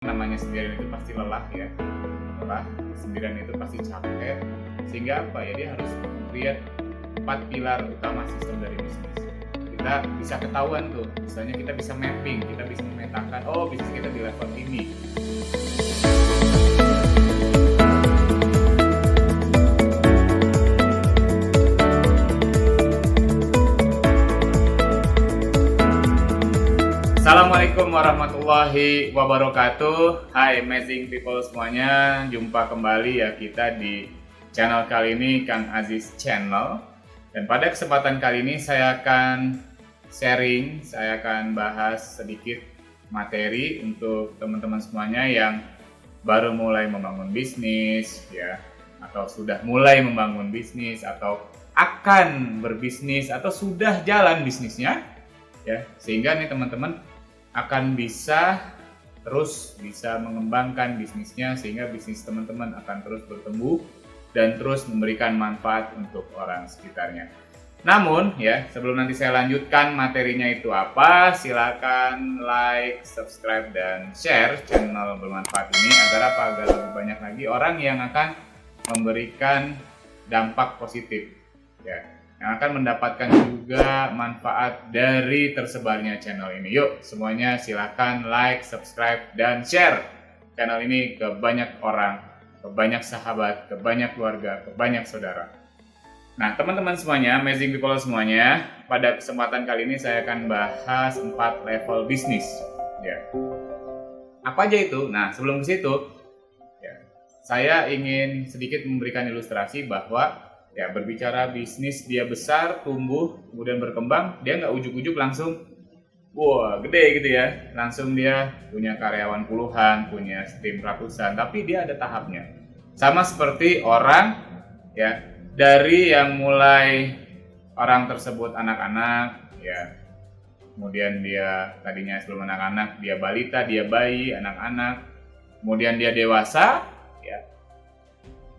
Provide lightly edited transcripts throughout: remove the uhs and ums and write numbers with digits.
Namanya sendirian itu pasti lelah ya, sendirian itu pasti capek, sehingga apa ya, dia harus create 4 pilar utama sistem dari bisnis. Kita bisa ketahuan tuh, misalnya kita bisa mapping, kita bisa memetakan, oh bisnis kita di level ini. Assalamualaikum warahmatullahi wabarakatuh. Hai amazing people semuanya, jumpa kembali ya kita di channel kali ini, Kang Aziz Channel. Dan pada kesempatan kali ini saya akan sharing, saya akan bahas sedikit materi untuk teman-teman semuanya yang baru mulai membangun bisnis ya, atau sudah mulai membangun bisnis, atau akan berbisnis, atau sudah jalan bisnisnya ya, sehingga nih teman-teman akan bisa mengembangkan bisnisnya, sehingga bisnis teman-teman akan terus bertumbuh dan terus memberikan manfaat untuk orang sekitarnya. Namun ya, sebelum nanti saya lanjutkan materinya itu apa, silakan like, subscribe, dan share channel bermanfaat ini agar lebih banyak lagi orang yang akan memberikan dampak positif ya, yang akan mendapatkan juga manfaat dari tersebarnya channel ini. Yuk semuanya silakan like, subscribe, dan share channel ini ke banyak orang, ke banyak sahabat, ke banyak keluarga, ke banyak saudara. Nah teman-teman semuanya, amazing people semuanya, pada kesempatan kali ini saya akan bahas 4 level bisnis ya. Apa aja itu? Nah sebelum ke situ ya, saya ingin sedikit memberikan ilustrasi bahwa ya, berbicara bisnis dia besar, tumbuh, kemudian berkembang, dia nggak ujuk-ujuk langsung wah gede gitu ya, langsung dia punya karyawan puluhan, punya tim ratusan, tapi dia ada tahapnya. Sama seperti orang ya, dari yang mulai orang tersebut anak-anak ya, kemudian dia tadinya sebelum anak-anak dia balita, dia bayi, anak-anak, kemudian dia dewasa ya,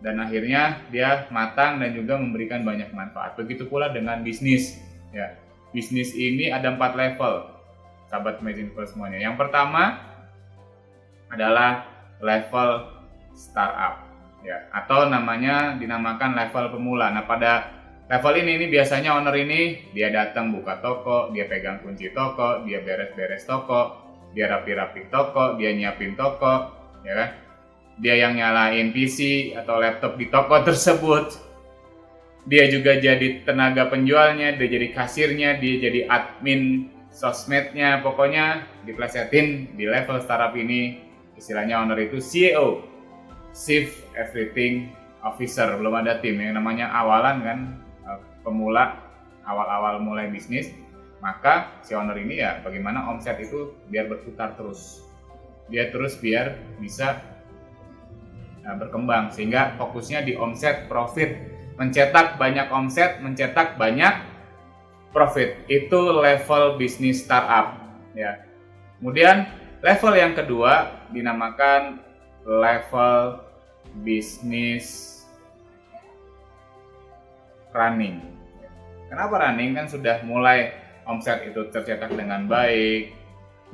dan akhirnya dia matang dan juga memberikan banyak manfaat. Begitu pula dengan bisnis ya. Bisnis ini ada 4 level, sahabat amazing people semuanya. Yang pertama adalah level startup ya, atau dinamakan level pemula. Nah pada level ini biasanya owner ini dia datang buka toko, dia pegang kunci toko, dia beres-beres toko, dia rapi-rapi toko, dia nyiapin toko ya kan, dia yang nyalain PC atau laptop di toko tersebut, dia juga jadi tenaga penjualnya, dia jadi kasirnya, dia jadi admin sosmednya, pokoknya diplesetin. Di level startup ini istilahnya owner itu CEO, Chief Everything Officer. Belum ada tim, yang namanya awalan kan, pemula, awal-awal mulai bisnis, maka si owner ini ya bagaimana omset itu biar berputar terus, dia terus biar bisa berkembang, sehingga fokusnya di omset, profit, mencetak banyak omset, mencetak banyak profit. Itu level bisnis startup ya. Kemudian level yang kedua dinamakan level bisnis running. Kenapa running? Kan sudah mulai omset itu tercetak dengan baik,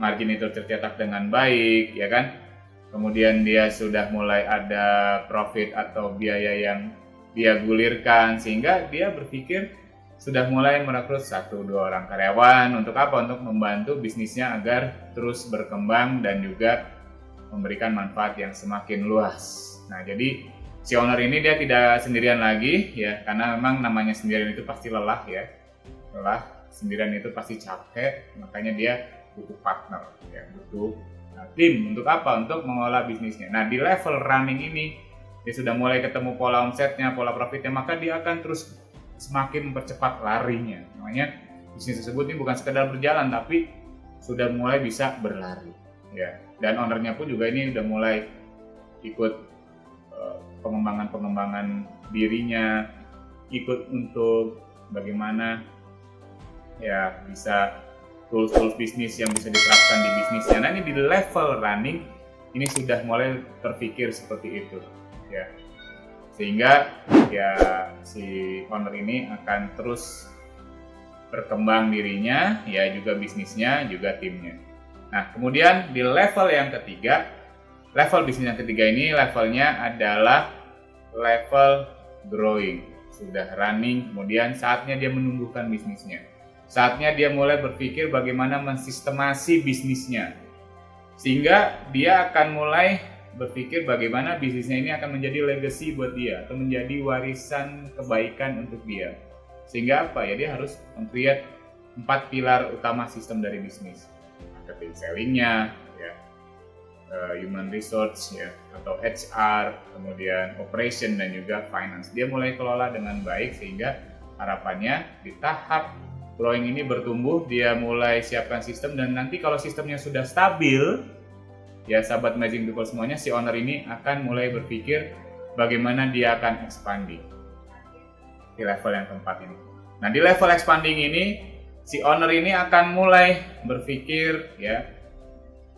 margin itu tercetak dengan baik ya kan, kemudian dia sudah mulai ada profit atau biaya yang dia gulirkan, sehingga dia berpikir sudah mulai merekrut 1-2 orang karyawan. Untuk apa? Untuk membantu bisnisnya agar terus berkembang dan juga memberikan manfaat yang semakin luas. Nah jadi si owner ini dia tidak sendirian lagi ya, karena memang namanya sendirian itu pasti lelah ya, sendirian itu pasti capek, makanya dia butuh partner ya, butuh tim. Untuk apa? Untuk mengelola bisnisnya. Nah di level running ini dia sudah mulai ketemu pola omsetnya, pola profitnya, maka dia akan terus semakin mempercepat larinya. Namanya bisnis tersebut ini bukan sekedar berjalan, tapi sudah mulai bisa berlari ya. Dan ownernya pun juga ini sudah mulai ikut pengembangan dirinya, ikut untuk bagaimana ya bisa tools bisnis yang bisa diterapkan di bisnisnya. Nah ini di level running ini sudah mulai terpikir seperti itu ya, sehingga ya si owner ini akan terus berkembang dirinya ya, juga bisnisnya, juga timnya. Nah kemudian di level yang ketiga level bisnis yang ketiga ini levelnya adalah level growing, sudah running, kemudian saatnya dia menumbuhkan bisnisnya. Saatnya dia mulai berpikir bagaimana mensistemasi bisnisnya. Sehingga dia akan mulai berpikir bagaimana bisnisnya ini akan menjadi legacy buat dia atau menjadi warisan kebaikan untuk dia. Sehingga apa ya, dia harus create 4 pilar utama sistem dari bisnis. Marketing, sellingnya, ya, human resource, ya, atau HR, kemudian operation dan juga finance. Dia mulai kelola dengan baik sehingga harapannya di tahap growing ini bertumbuh, dia mulai siapkan sistem, dan nanti kalau sistemnya sudah stabil, ya sahabat Amazing People semuanya, si owner ini akan mulai berpikir bagaimana dia akan expanding di level yang keempat ini. Nah, di level expanding ini si owner ini akan mulai berpikir, ya,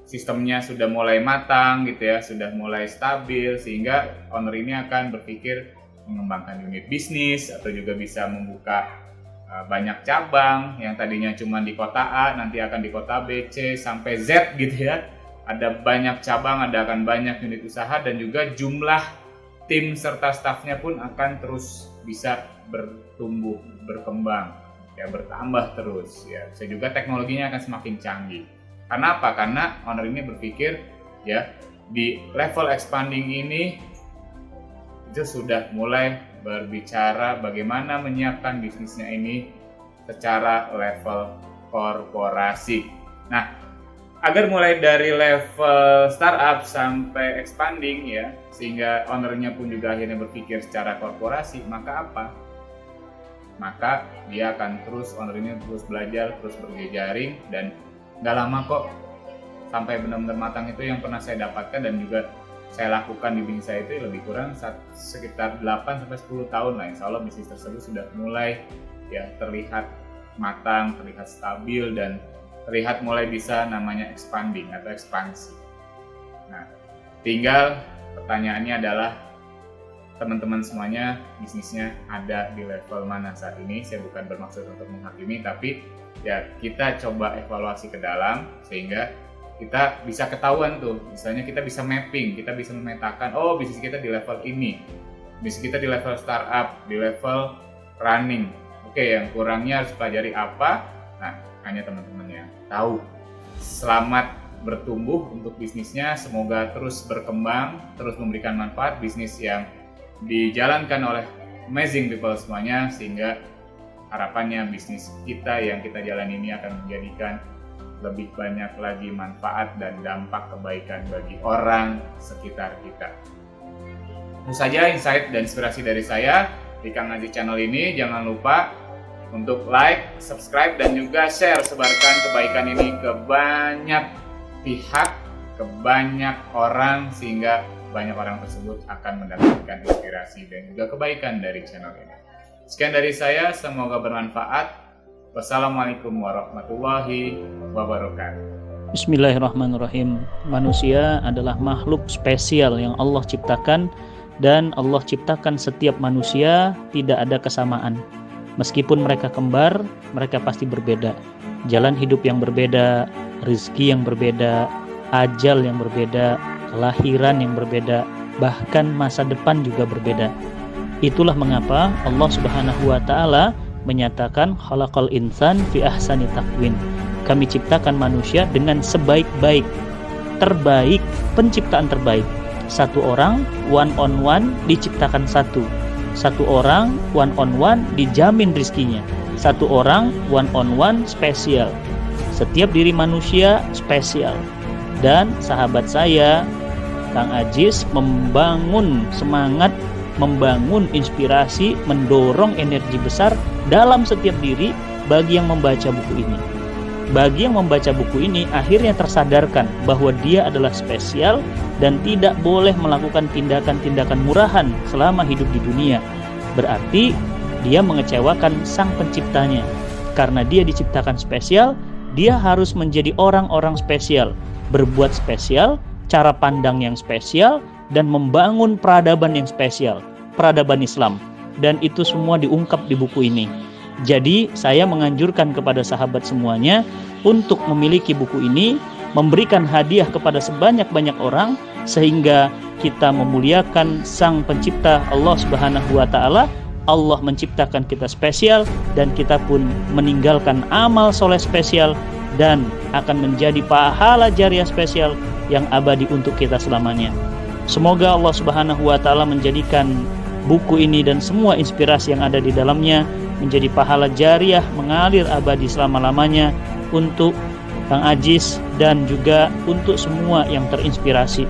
sistemnya sudah mulai matang gitu ya, sudah mulai stabil, sehingga owner ini akan berpikir mengembangkan unit bisnis atau juga bisa membuka banyak cabang yang tadinya cuma di kota A, nanti akan di kota B, C, sampai Z gitu ya. Ada banyak cabang, ada akan banyak unit usaha, dan juga jumlah tim serta stafnya pun akan terus bisa bertumbuh, berkembang, ya, bertambah terus ya. Bisa juga teknologinya akan semakin canggih. Karena apa? Karena owner ini berpikir, ya, di level expanding ini itu sudah mulai berbicara bagaimana menyiapkan bisnisnya ini secara level korporasi. Nah, agar mulai dari level startup sampai expanding, ya, sehingga ownernya pun juga akhirnya berpikir secara korporasi, maka apa? Maka dia akan terus, owner ini terus belajar, terus berjejaring, dan nggak lama kok sampai benar-benar matang. Itu yang pernah saya dapatkan dan juga saya lakukan di bisnis saya itu lebih kurang sekitar 8-10 tahun lah. Insya Allah bisnis tersebut sudah mulai, ya, terlihat matang, terlihat stabil, dan terlihat mulai bisa namanya expanding atau ekspansi. Nah, tinggal pertanyaannya adalah teman-teman semuanya bisnisnya ada di level mana saat ini. Saya bukan bermaksud untuk menghakimi, tapi ya kita coba evaluasi ke dalam sehingga kita bisa ketahuan tuh, misalnya kita bisa mapping, kita bisa memetakan, oh bisnis kita di level ini, bisnis kita di level startup, di level running. Oke, yang kurangnya harus pelajari apa? Nah, hanya teman-teman yang tahu. Selamat bertumbuh untuk bisnisnya, semoga terus berkembang, terus memberikan manfaat bisnis yang dijalankan oleh Amazing People semuanya, sehingga harapannya bisnis kita yang kita jalani ini akan menjadikan lebih banyak lagi manfaat dan dampak kebaikan bagi orang sekitar kita. Itu saja insight dan inspirasi dari saya di Kang Aziz channel ini. Jangan lupa untuk like, subscribe, dan juga share, sebarkan kebaikan ini ke banyak pihak, ke banyak orang, sehingga banyak orang tersebut akan mendapatkan inspirasi dan juga kebaikan dari channel ini. Sekian dari saya, semoga bermanfaat. Wassalamualaikum warahmatullahi wabarakatuh. Bismillahirrahmanirrahim. Manusia adalah makhluk spesial yang Allah ciptakan, dan Allah ciptakan setiap manusia tidak ada kesamaan. Meskipun mereka kembar, mereka pasti berbeda. Jalan hidup yang berbeda, rezeki yang berbeda, ajal yang berbeda, kelahiran yang berbeda, bahkan masa depan juga berbeda. Itulah mengapa Allah Subhanahu wa taala menyatakan khalaqal insan fi ahsani taqwim. Kami ciptakan manusia dengan sebaik-baik, terbaik, penciptaan terbaik. Satu orang one on one diciptakan satu. Satu orang one on one dijamin rizkinya. Satu orang one on one spesial. Setiap diri manusia spesial. Dan sahabat saya Kang Aziz membangun semangat, membangun inspirasi, mendorong energi besar dalam setiap diri bagi yang membaca buku ini. Bagi yang membaca buku ini akhirnya tersadarkan bahwa dia adalah spesial dan tidak boleh melakukan tindakan-tindakan murahan selama hidup di dunia. Berarti dia mengecewakan sang penciptanya. Karena dia diciptakan spesial, dia harus menjadi orang-orang spesial, berbuat spesial, cara pandang yang spesial, dan membangun peradaban yang spesial, peradaban Islam. Dan itu semua diungkap di buku ini. Jadi saya menganjurkan kepada sahabat semuanya untuk memiliki buku ini memberikan hadiah kepada sebanyak-banyak orang, sehingga kita memuliakan Sang Pencipta Allah Subhanahu wa Ta'ala. Allah menciptakan kita spesial, dan kita pun meninggalkan amal soleh spesial dan akan menjadi pahala jariah spesial yang abadi untuk kita selamanya. Semoga Allah Subhanahu wa Ta'ala menjadikan buku ini dan semua inspirasi yang ada di dalamnya menjadi pahala jariah mengalir abadi selama-lamanya untuk Kang Ajis dan juga untuk semua yang terinspirasi.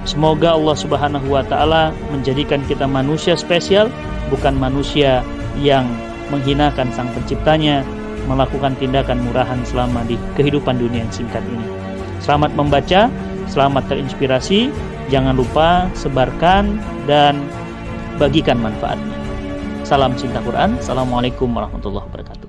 Semoga Allah Subhanahu wa Ta'ala menjadikan kita manusia spesial, bukan manusia yang menghinakan Sang Penciptanya, melakukan tindakan murahan selama di kehidupan dunia yang singkat ini. Selamat membaca, selamat terinspirasi. Jangan lupa sebarkan dan bagikan manfaatnya. Salam cinta Quran. Assalamualaikum warahmatullahi wabarakatuh.